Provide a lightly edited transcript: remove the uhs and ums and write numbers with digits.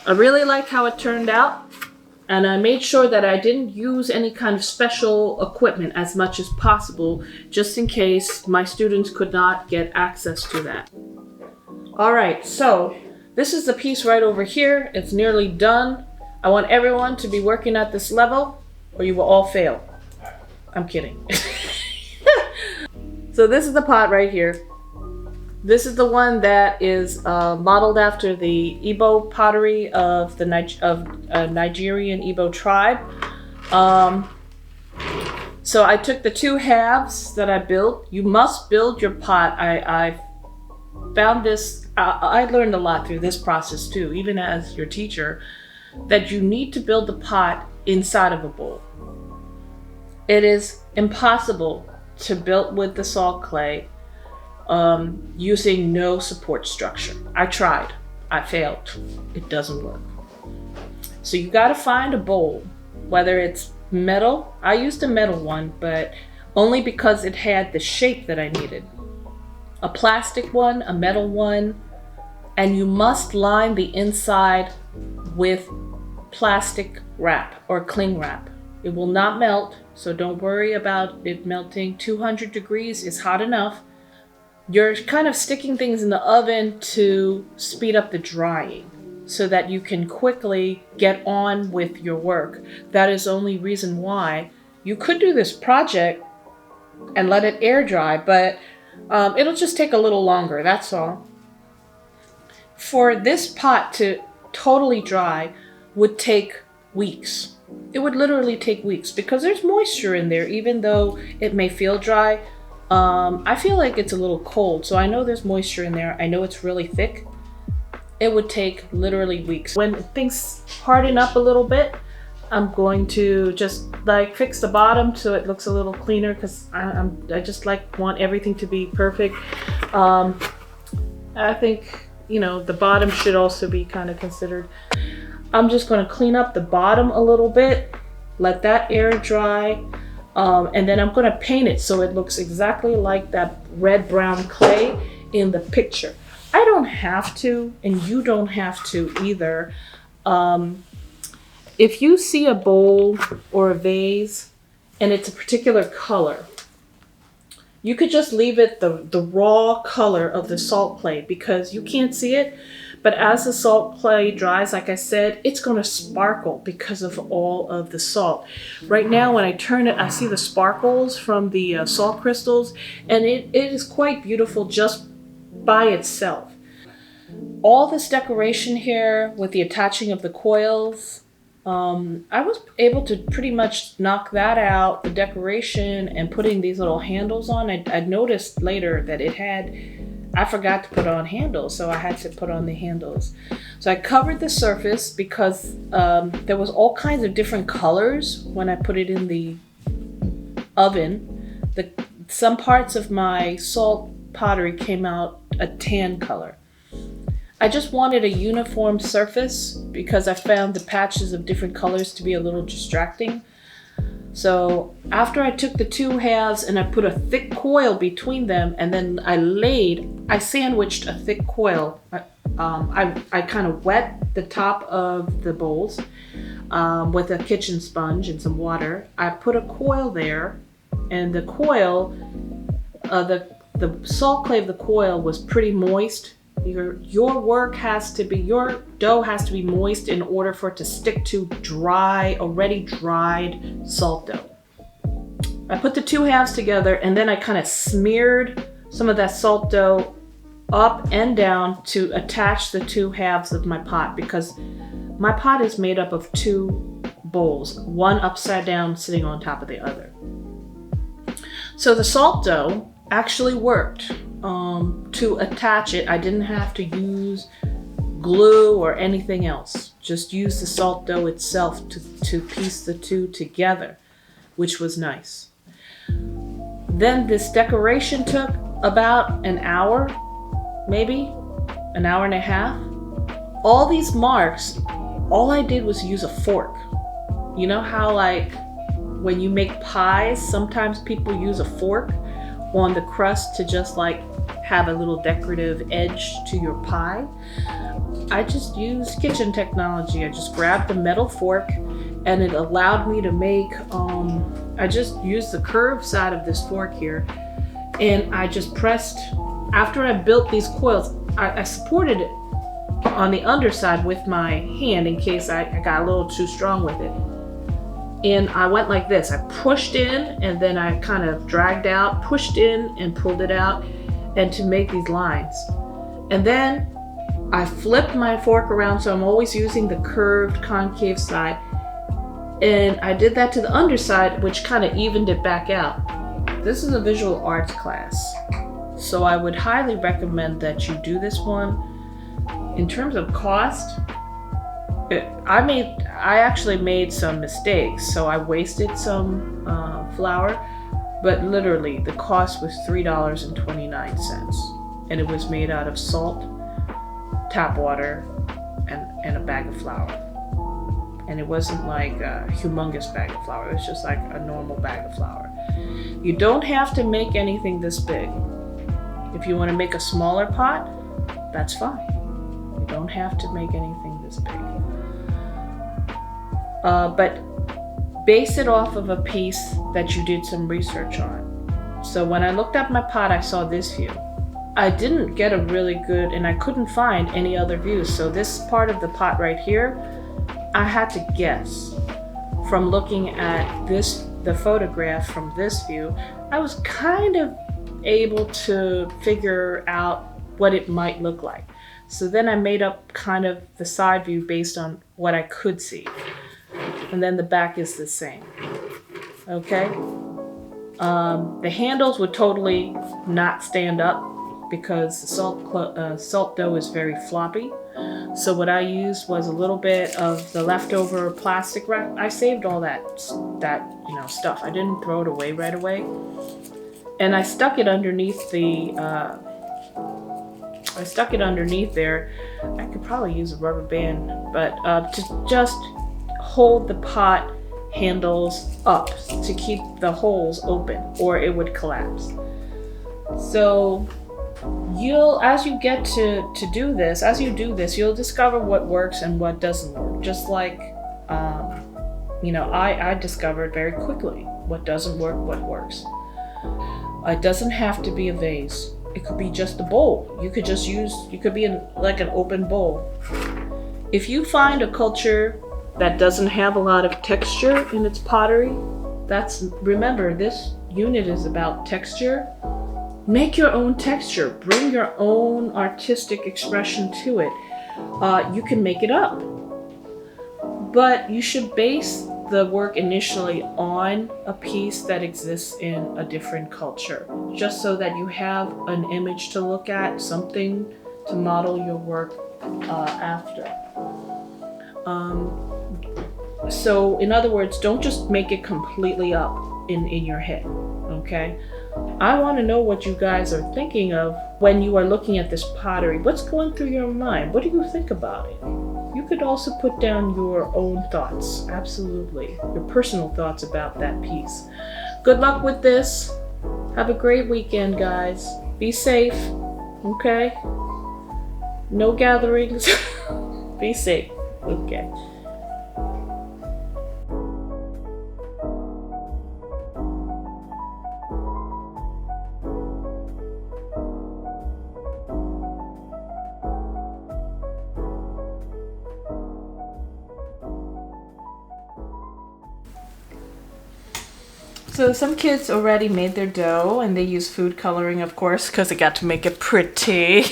I really like how it turned out. And I made sure that I didn't use any kind of special equipment as much as possible, just in case my students could not get access to that. All right, so this is the piece right over here. It's nearly done. I want everyone to be working at this level or you will all fail. I'm kidding. So this is the pot right here. This is the one that is modeled after the Igbo pottery of the Nigerian Igbo tribe. So I took the two halves that I built. You must build your pot. I found this, I learned a lot through this process too, even as your teacher, that you need to build the pot inside of a bowl. It is impossible to build with the salt clay using no support structure. I tried, I failed. It doesn't work. So you gotta find a bowl, whether it's metal. I used a metal one, but only because it had the shape that I needed. A plastic one, a metal one, and you must line the inside with plastic wrap or cling wrap. It will not melt, so don't worry about it melting. 200 degrees is hot enough. You're kind of sticking things in the oven to speed up the drying so that you can quickly get on with your work. That is the only reason why. You could do this project and let it air dry, but it'll just take a little longer, that's all. For this pot to totally dry would take weeks. It would literally take weeks because there's moisture in there, even though it may feel dry. I feel like it's a little cold, so I know there's moisture in there. I know it's really thick. It would take literally weeks. When things harden up a little bit, I'm going to just like fix the bottom so it looks a little cleaner because I just want everything to be perfect. I think, you know, the bottom should also be kind of considered. I'm just going to clean up the bottom a little bit, let that air dry. And then I'm going to paint it so it looks exactly like that red-brown clay in the picture. I don't have to, and you don't have to either. If you see a bowl or a vase and it's a particular color, you could just leave it the raw color of the salt clay because you can't see it. But as the salt clay dries, like I said, it's going to sparkle because of all of the salt. Right now, when I turn it, I see the sparkles from the salt crystals, and it is quite beautiful just by itself. All this decoration here with the attaching of the coils, I was able to pretty much knock that out, the decoration, and putting these little handles on. I noticed later that I forgot to put on handles, so I had to put on the handles. So I covered the surface because there was all kinds of different colors when I put it in the oven. Some parts of my salt pottery came out a tan color. I just wanted a uniform surface because I found the patches of different colors to be a little distracting. So after I took the two halves and I put a thick coil between them, and then I sandwiched a thick coil. I kind of wet the top of the bowls with a kitchen sponge and some water. I put a coil there, and the coil, the salt clay of the coil was pretty moist. Your dough has to be moist in order for it to stick to already dried salt dough. I put the two halves together, and then I kind of smeared some of that salt dough up and down to attach the two halves of my pot, because my pot is made up of two bowls, one upside down sitting on top of the other. So the salt dough actually worked. To attach it, I didn't have to use glue or anything else. Just use the salt dough itself to piece the two together, which was nice. Then this decoration took about an hour, maybe an hour and a half. All these marks, all I did was use a fork. You know how like when you make pies, sometimes people use a fork on the crust to just like have a little decorative edge to your pie, I just used kitchen technology. I just grabbed the metal fork and it allowed me to make, I just used the curved side of this fork here and I just pressed, after I built these coils, I supported it on the underside with my hand in case I got a little too strong with it. And I went like this. I pushed in and then I kind of dragged out, pushed in and pulled it out, and to make these lines. And then I flipped my fork around so I'm always using the curved concave side. And I did that to the underside, which kind of evened it back out. This is a visual arts class, so I would highly recommend that you do this one. In terms of cost, I actually made some mistakes, so I wasted some flour, but literally the cost was $3.29, and it was made out of salt, tap water, and a bag of flour. And it wasn't like a humongous bag of flour, it was just like a normal bag of flour. You don't have to make anything this big. If you want to make a smaller pot, that's fine. You don't have to make anything this big. But base it off of a piece that you did some research on. So when I looked up my pot, I saw this view. I didn't get a really good, and I couldn't find any other views. So this part of the pot right here, I had to guess. From looking at the photograph from this view, I was kind of able to figure out what it might look like. So then I made up kind of the side view based on what I could see. And then the back is the same. Okay? The handles would totally not stand up because the salt dough is very floppy. So what I used was a little bit of the leftover plastic wrap. I saved all that stuff. I didn't throw it away right away. And I stuck it underneath there. I could probably use a rubber band, but to just hold the pot handles up to keep the holes open, or it would collapse. So as you do this, you'll discover what works and what doesn't work. Just like, I discovered very quickly what doesn't work, what works. It doesn't have to be a vase. It could be just a bowl. You could be like an open bowl. If you find a culture that doesn't have a lot of texture in its pottery, remember, this unit is about texture. Make your own texture. Bring your own artistic expression to it. You can make it up. But you should base the work initially on a piece that exists in a different culture, just so that you have an image to look at, something to model your work after. So in other words, don't just make it completely up in your head, okay? I want to know what you guys are thinking of when you are looking at this pottery. What's going through your mind? What do you think about it? You could also put down your own thoughts, absolutely, your personal thoughts about that piece. Good luck with this. Have a great weekend, guys. Be safe, okay? No gatherings. Be safe, okay? So some kids already made their dough and they use food coloring, of course, because they got to make it pretty.